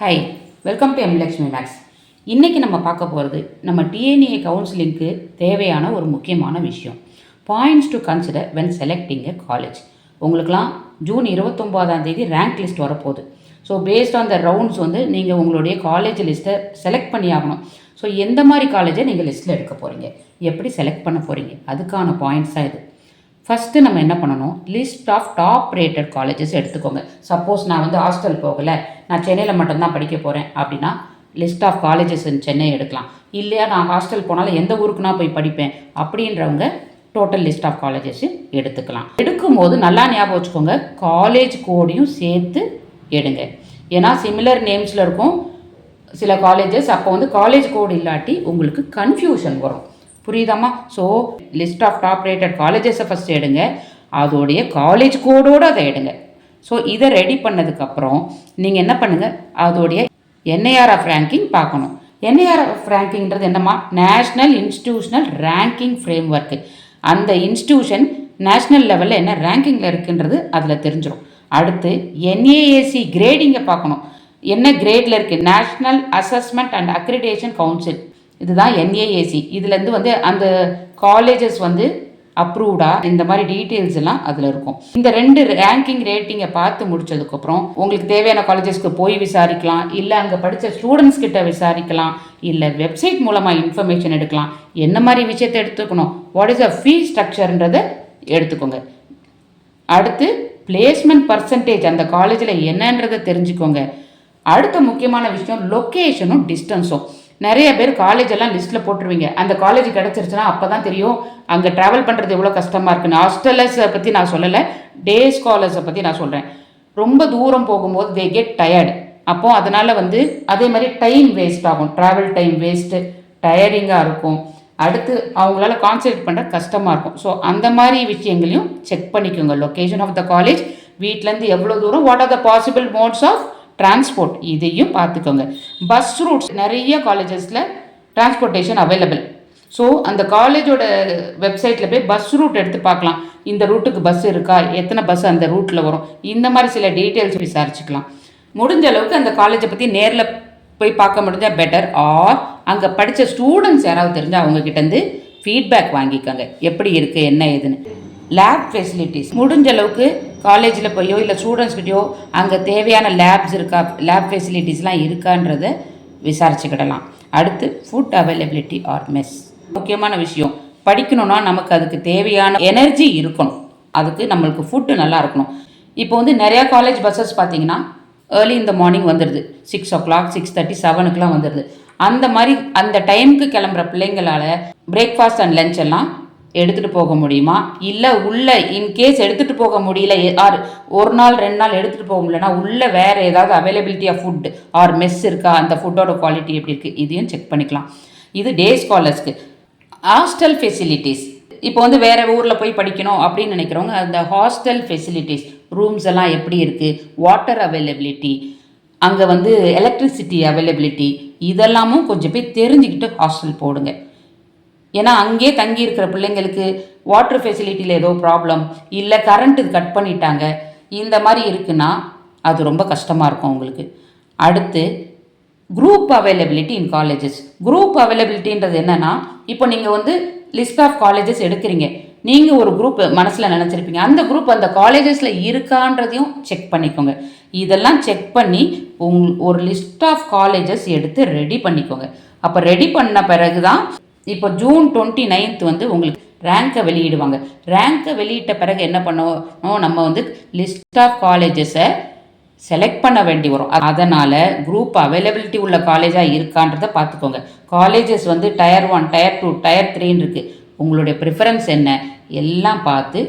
High, welcome to எம்லக்ஷ்மி maths. இன்றைக்கி நம்ம பார்க்க போகிறது நம்ம டிஎன்ஏ கவுன்சிலிங்க்கு தேவையான ஒரு முக்கியமான விஷயம். Points to consider when selecting a college. உங்களுக்கெலாம் ஜூன் 29 ரேங்க் லிஸ்ட் வரப்போகுது. So based on the rounds நீங்கள் உங்களுடைய காலேஜ் லிஸ்ட்டை செலக்ட் பண்ணி ஆகணும். ஸோ எந்த மாதிரி காலேஜை நீங்கள் லிஸ்ட்டில் எடுக்க போகிறீங்க, எப்படி செலக்ட் பண்ண போகிறீங்க, அதுக்கான பாயிண்ட்ஸாக இது. ஃபஸ்ட்டு நம்ம என்ன பண்ணணும், list of top rated colleges எடுத்துக்கோங்க. சப்போஸ் நான் ஹாஸ்டல் போகலை, நான் சென்னையில் மட்டும்தான் படிக்க போகிறேன் அப்படின்னா list of colleges in Chennai எடுக்கலாம். இல்லையா நான் ஹாஸ்டல் போனாலும் எந்த ஊருக்குனா போய் படிப்பேன் அப்படின்றவங்க டோட்டல் லிஸ்ட் ஆஃப் காலேஜஸ் எடுத்துக்கலாம். எடுக்கும்போது நல்லா ஞாபகம் வச்சுக்கோங்க, காலேஜ் கோடையும் சேர்த்து எடுங்க. ஏன்னா சிமிலர் நேம்ஸில் இருக்கும் சில காலேஜஸ். அப்போ காலேஜ் கோடு இல்லாட்டி உங்களுக்கு கன்ஃபியூஷன் வரும். புரியுதாம்மா? So list of top rated காலேஜஸை ஃபஸ்ட்டு எடுங்க, அதோடைய காலேஜ் கோடோடு அதை எடுங்க. ஸோ இதை ரெடி பண்ணதுக்கப்புறம் நீங்கள் என்ன பண்ணுங்கள், அதோடைய என்ஐஆர்எஃப் ரேங்கிங் பார்க்கணும். என்ஐஆர்எஃப் ரேங்கிங்கிறது என்னம்மா, national institutional ranking frame work. அந்த இன்ஸ்டிடியூஷன் நேஷ்னல் லெவலில் என்ன ரேங்கிங்கில் இருக்குன்றது அதில் தெரிஞ்சிடும். அடுத்து என்ஏஏசி கிரேடிங்கை பார்க்கணும். என்ன கிரேடில் இருக்குது, national assessment and accreditation council, இதுதான் என்ஏஏசி. இதுலேருந்து அந்த காலேஜஸ் அப்ரூவ்டா, இந்த மாதிரி டீட்டெயில்ஸ் எல்லாம் அதில் இருக்கும். இந்த ரெண்டு ரேங்கிங் ரேட்டிங்கை பார்த்து முடிச்சதுக்கப்புறம் உங்களுக்கு தேவையான காலேஜஸ்க்கு போய் விசாரிக்கலாம், இல்லை அங்கே படித்த ஸ்டூடெண்ட்ஸ் கிட்ட விசாரிக்கலாம், இல்லை வெப்சைட் மூலமாக இன்ஃபர்மேஷன் எடுக்கலாம். என்ன மாதிரி விஷயத்தை எடுத்துக்கணும், வாட் இஸ் அ ஃபீ ஸ்ட்ரக்சர்ன்றதை எடுத்துக்கோங்க. அடுத்து பிளேஸ்மெண்ட் பர்சன்டேஜ் அந்த காலேஜில் என்னன்றதை தெரிஞ்சுக்கோங்க. அடுத்த முக்கியமான விஷயம் லொக்கேஷனும் டிஸ்டன்ஸும். நிறைய பேர் காலேஜ் எல்லாம் லிஸ்ட்டில் போட்டுருவீங்க, அந்த காலேஜ் கிடச்சிருச்சுன்னா அப்போ தான் தெரியும் அங்கே ட்ராவல் பண்ணுறது எவ்வளோ கஷ்டமாக இருக்குன்னு. ஹாஸ்டலர்ஸை பற்றி நான் சொல்லலை, டே ஸ்காலர்ஸை பற்றி நான் சொல்கிறேன். ரொம்ப தூரம் போகும்போது தே கெட் டயர்டு. அப்போது அதனால் அதே மாதிரி டைம் வேஸ்ட் ஆகும், ட்ராவல் டைம் வேஸ்ட்டு, டயரிங்காக இருக்கும். அடுத்து அவங்களால கான்சன்ட்ரேட் பண்ண கஷ்டமாக இருக்கும். ஸோ அந்த மாதிரி விஷயங்களையும் செக் பண்ணிக்கோங்க. லொக்கேஷன் ஆஃப் த காலேஜ், வீட்டிலேருந்து எவ்வளோ தூரம், what are the possible modes of transport, இதையும் பார்த்துக்கோங்க. பஸ் ரூட்ஸ், நிறைய காலேஜஸில் டிரான்ஸ்போர்ட்டேஷன் அவைலபிள். ஸோ அந்த காலேஜோட வெப்சைட்டில் போய் பஸ் ரூட் எடுத்து பார்க்கலாம். இந்த ரூட்டுக்கு பஸ் இருக்கா, எத்தனை பஸ் அந்த ரூட்டில் வரும், இந்த மாதிரி சில டீட்டெயில்ஸ் விசாரிச்சுக்கலாம். முடிஞ்ச அளவுக்கு அந்த காலேஜை பற்றி நேரில் போய் பார்க்க முடிஞ்சால் பெட்டர். ஆர் அங்கே படித்த ஸ்டூடெண்ட்ஸ் யாராவது தெரிஞ்சால் அவங்கக்கிட்டேருந்து ஃபீட்பேக் வாங்கிக்கோங்க, எப்படி இருக்குது என்ன ஏதுன்னு. லேப் ஃபெசிலிட்டிஸ், முடிஞ்ச அளவுக்கு காலேஜில் போயோ இல்லை ஸ்டூடெண்ட்ஸ்கிட்டையோ அங்கே தேவையான லேப்ஸ் இருக்கா, லேப் ஃபெசிலிட்டிஸ்லாம் இருக்கான்றதை விசாரிச்சுக்கிடலாம். அடுத்து ஃபுட் அவைலபிலிட்டி ஆர் மெஸ். முக்கியமான விஷயம், படிக்கணும்னா நமக்கு அதுக்கு தேவையான எனர்ஜி இருக்கணும், அதுக்கு நம்மளுக்கு ஃபுட்டு நல்லா இருக்கணும். இப்போ நிறையா காலேஜ் பஸ்ஸஸ் பார்த்தீங்கன்னா ஏர்லி இந்த மார்னிங் வந்துடுது, 6 o'clock 6:30 7 வந்துடுது. அந்த மாதிரி அந்த டைமுக்கு கிளம்புற பிள்ளைங்களால் பிரேக்ஃபாஸ்ட் அண்ட் லஞ்ச் எல்லாம் எடுத்துகிட்டு போக முடியுமா, இல்லை உள்ளே இன்கேஸ் எடுத்துகிட்டு போக முடியல, ஆர் ஒரு நாள் 2 நாள் எடுத்துகிட்டு போக முடியலன்னா உள்ளே வேறு ஏதாவது availability of food or mess இருக்கா, அந்த ஃபுட்டோட குவாலிட்டி எப்படி இருக்குது, இதையும் செக் பண்ணிக்கலாம். இது டே ஸ்காலர்ஸ்க்கு. ஹாஸ்டல் ஃபெசிலிட்டிஸ், இப்போ வேறு ஊரில் போய் படிக்கணும் அப்படின்னு நினைக்கிறவங்க அந்த ஹாஸ்டல் ஃபெசிலிட்டிஸ், ரூம்ஸ் எல்லாம் எப்படி இருக்குது, வாட்டர் அவைலபிலிட்டி, அங்கே எலக்ட்ரிசிட்டி அவைலபிலிட்டி, இதெல்லாமும் கொஞ்சம் போய் தெரிஞ்சுக்கிட்டு ஹாஸ்டல் போடுங்க. ஏன்னா அங்கேயே தங்கி இருக்கிற பிள்ளைங்களுக்கு வாட்டர் ஃபெசிலிட்டியில் ஏதோ ப்ராப்ளம், இல்லை கரண்ட்டு கட் பண்ணிட்டாங்க, இந்த மாதிரி இருக்குன்னா அது ரொம்ப கஷ்டமாக இருக்கும் உங்களுக்கு. அடுத்து குரூப் அவைலபிலிட்டி இன் காலேஜஸ். குரூப் அவைலபிலிட்டின்றது என்னென்னா, இப்போ நீங்கள் லிஸ்ட் ஆஃப் காலேஜஸ் எடுக்கிறீங்க, நீங்கள் ஒரு குரூப் மனசில் நினச்சிருப்பீங்க, அந்த குரூப் அந்த காலேஜஸில் இருக்கான்றதையும் செக் பண்ணிக்கோங்க. இதெல்லாம் செக் பண்ணி ஒரு லிஸ்ட் ஆஃப் காலேஜஸ் எடுத்து ரெடி பண்ணிக்கோங்க. அப்போ ரெடி பண்ண பிறகு தான் இப்போ ஜூன் 29 உங்களுக்கு ரேங்கை வெளியிடுவாங்க. ரேங்கை வெளியிட்ட பிறகு என்ன பண்ணுவோம், நம்ம லிஸ்ட் ஆஃப் காலேஜஸை செலக்ட் பண்ண வேண்டி வரும். அதனால் குரூப் அவைலபிலிட்டி உள்ள காலேஜாக இருக்கான்றதை பார்த்துக்கோங்க. காலேஜஸ் டயர் 1 டயர் 2 டயர் 3ன்னு இருக்குது. உங்களுடைய ப்ரிஃபரன்ஸ் என்ன எல்லாம் பார்த்து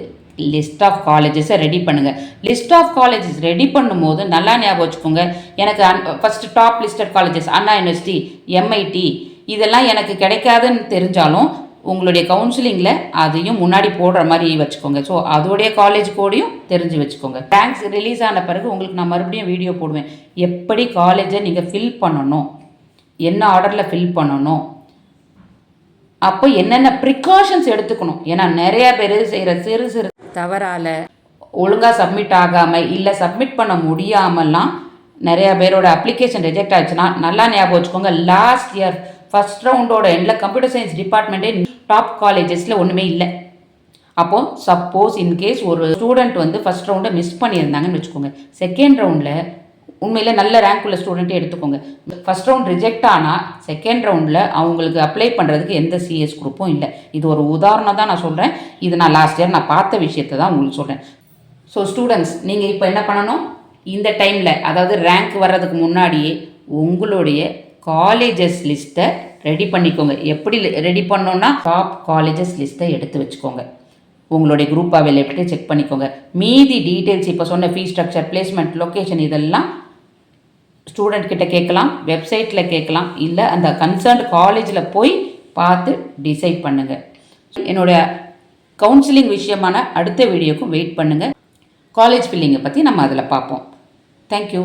லிஸ்ட் ஆஃப் காலேஜஸை ரெடி பண்ணுங்கள். லிஸ்ட் ஆஃப் காலேஜஸ் ரெடி பண்ணும்போது நல்லா ஞாபகம் வச்சுக்கோங்க, எனக்கு ஃபஸ்ட்டு டாப் லிஸ்டட் காலேஜஸ் அண்ணா யூனிவர்சிட்டி, எம்ஐடி, இதெல்லாம் எனக்கு கிடைக்காதுன்னு தெரிஞ்சாலும் உங்களுடைய கவுன்சிலிங்கில் அதையும் முன்னாடி போடுற மாதிரி வச்சுக்கோங்க. ஸோ அதோடைய காலேஜ் கோடையும் தெரிஞ்சு வச்சுக்கோங்க. ரேங்க்ஸ் ரிலீஸ் ஆன பிறகு உங்களுக்கு நான் மறுபடியும் வீடியோ போடுவேன், எப்படி காலேஜை நீங்கள் ஃபில் பண்ணணும், என்ன ஆர்டரில் ஃபில் பண்ணணும், அப்போ என்னென்ன ப்ரிகாஷன்ஸ் எடுத்துக்கணும். ஏன்னா நிறையா பேர் செய்கிற சிறு சிறு தவறால் ஒழுங்காக சப்மிட் ஆகாமல் இல்லை சப்மிட் பண்ண முடியாமல்லாம் நிறையா பேரோட அப்ளிகேஷன் ரிஜெக்ட் ஆயிடுச்சுன்னா நல்லா ஞாபகம் வச்சுக்கோங்க. லாஸ்ட் இயர் ஃபஸ்ட் ரவுண்டோட எண்டில் கம்ப்யூட்டர் சயின்ஸ் டிபார்ட்மெண்ட்டே டாப் காலேஜஸில் ஒன்றுமே இல்லை. அப்போது சப்போஸ் இன்கேஸ் ஒரு ஸ்டூடெண்ட் வந்து ஃபஸ்ட் ரவுண்டை மிஸ் பண்ணியிருந்தாங்கன்னு வச்சுக்கோங்க, செகண்ட் ரவுண்டில் உண்மையில் நல்ல ரேங்க் உள்ள ஸ்டூடெண்ட்டே எடுத்துக்கோங்க. ஃபஸ்ட் ரவுண்ட் ரிஜெக்ட் ஆனால் செகண்ட் ரவுண்டில் அவங்களுக்கு அப்ளை பண்ணுறதுக்கு எந்த சிஎஸ் குரூப்பும் இல்லை. இது ஒரு உதாரணம் தான் நான் சொல்கிறேன். இது நான் லாஸ்ட் இயர் நான் பார்த்த விஷயத்தை தான் உங்களுக்கு சொல்கிறேன். ஸோ ஸ்டூடெண்ட்ஸ், நீங்கள் இப்போ என்ன பண்ணணும், இந்த டைமில் அதாவது ரேங்க் வர்றதுக்கு முன்னாடியே உங்களுடைய காலேஜஸ் லிஸ்ட்டை ரெடி பண்ணிக்கோங்க. எப்படி ரெடி பண்ணோன்னா டாப் காலேஜஸ் லிஸ்ட்டை எடுத்து வச்சுக்கோங்க. உங்களுடைய குரூப் அவைலபிலிட்டி செக் பண்ணிக்கோங்க. மீதி டீட்டெயில்ஸ் இப்போ சொன்ன ஃபீஸ் ஸ்ட்ரக்சர், பிளேஸ்மெண்ட், லொக்கேஷன் இதெல்லாம் ஸ்டூடெண்ட் கிட்ட கேட்கலாம், வெப்சைட்டில் கேட்கலாம், இல்லை அந்த கன்சர்ன்ட் காலேஜில் போய் பார்த்து டிசைட் பண்ணுங்கள். என்னுடைய கவுன்சிலிங் விஷயமான அடுத்த வீடியோக்கும் வெயிட் பண்ணுங்கள். காலேஜ் ஃபில்லிங்கை பற்றி நம்ம அதில் பார்ப்போம். தேங்க்யூ.